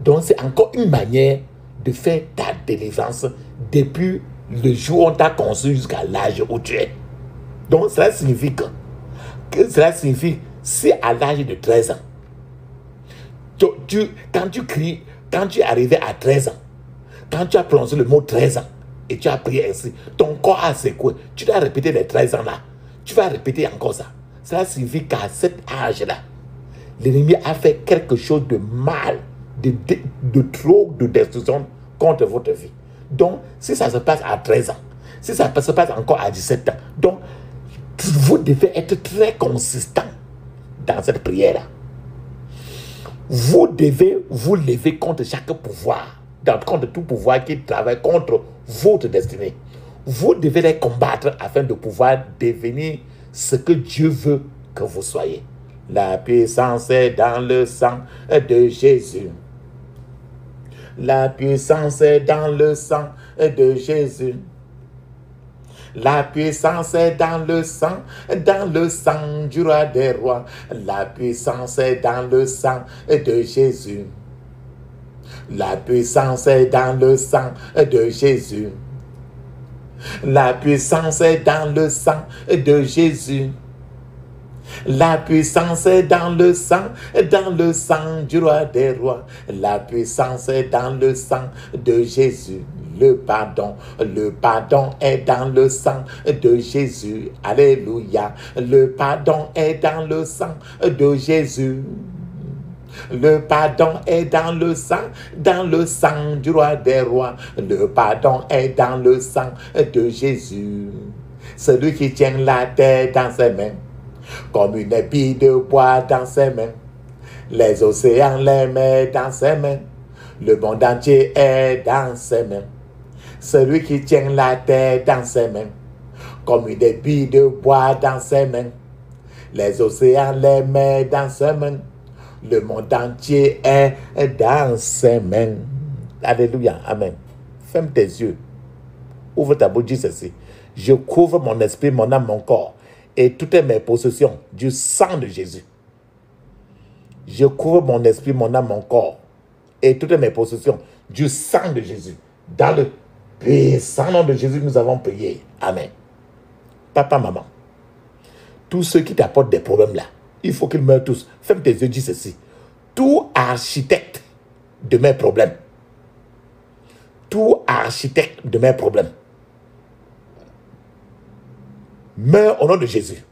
Donc, c'est encore une manière de faire ta délivrance depuis le jour où on t'a conçu jusqu'à l'âge où tu es. Donc, cela signifie si à l'âge de 13 ans, quand tu cries, quand tu es arrivé à 13 ans, quand tu as prononcé le mot 13 ans, et tu as prié ainsi, ton corps a secoué, tu dois répéter les 13 ans là, tu vas répéter encore ça. Cela signifie qu'à cet âge-là, l'ennemi a fait quelque chose de mal, de trop de destruction contre votre vie. Donc, si ça se passe à 13 ans, si ça se passe encore à 17 ans, donc, vous devez être très consistant dans cette prière-là. Vous devez vous lever contre chaque pouvoir, contre tout pouvoir qui travaille contre votre destinée. Vous devez les combattre afin de pouvoir devenir ce que Dieu veut que vous soyez. La puissance est dans le sang de Jésus. La puissance est dans le sang de Jésus. La puissance est dans le sang du roi des rois. La puissance est dans le sang de Jésus. La puissance est dans le sang de Jésus. La puissance est dans le sang de Jésus. La puissance est dans le sang du roi des rois. La puissance est dans le sang de Jésus. Le pardon est dans le sang de Jésus. Alléluia. Le pardon est dans le sang de Jésus. Le pardon est dans le sang du roi des rois. Le pardon est dans le sang de Jésus. Celui qui tient la terre dans ses mains, comme une épée de bois dans ses mains. Les océans, les mers dans ses mains. Le monde entier est dans ses mains. Celui qui tient la terre dans ses mains, comme une épée de bois dans ses mains. Les océans, les mers dans ses mains. Le monde entier est dans ses mains. Alléluia. Amen. Ferme tes yeux. Ouvre ta bouche, dis ceci. Je couvre mon esprit, mon âme, mon corps et toutes mes possessions du sang de Jésus. Je couvre mon esprit, mon âme, mon corps et toutes mes possessions du sang de Jésus. Dans le puissant nom de Jésus, nous avons prié. Amen. Papa, maman, tous ceux qui t'apportent des problèmes là, il faut qu'ils meurent tous. Ferme tes yeux, dis ceci. Tout architecte de mes problèmes, tout architecte de mes problèmes, meurs au nom de Jésus.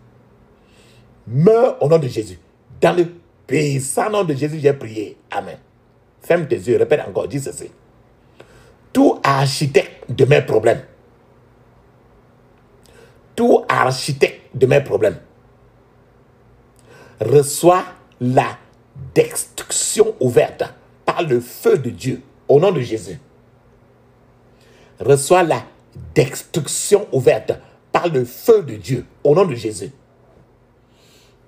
Meurs au nom de Jésus. Dans le puissant nom de Jésus, j'ai prié. Amen. Ferme tes yeux, répète encore, dis ceci. Tout architecte de mes problèmes, tout architecte de mes problèmes, reçoit la destruction ouverte par le feu de Dieu au nom de Jésus. Reçoit la destruction ouverte par le feu de Dieu au nom de Jésus.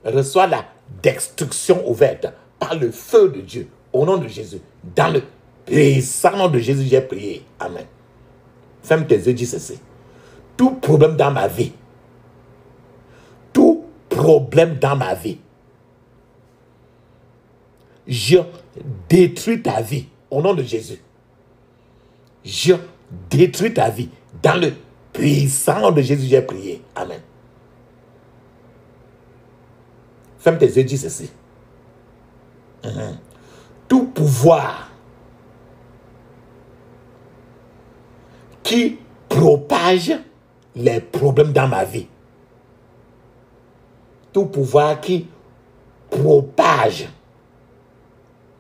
Reçoit la destruction ouverte par le feu de Dieu au nom de Jésus. Dans le puissant nom de Jésus, j'ai prié. Amen. Ferme tes yeux, dis ceci. Tout problème dans ma vie, tout problème dans ma vie, je détruis ta vie au nom de Jésus. Je détruis ta vie. Dans le puissant nom de Jésus, j'ai prié. Amen. Ferme tes yeux, dis ceci. Tout pouvoir qui propage les problèmes dans ma vie, tout pouvoir qui propage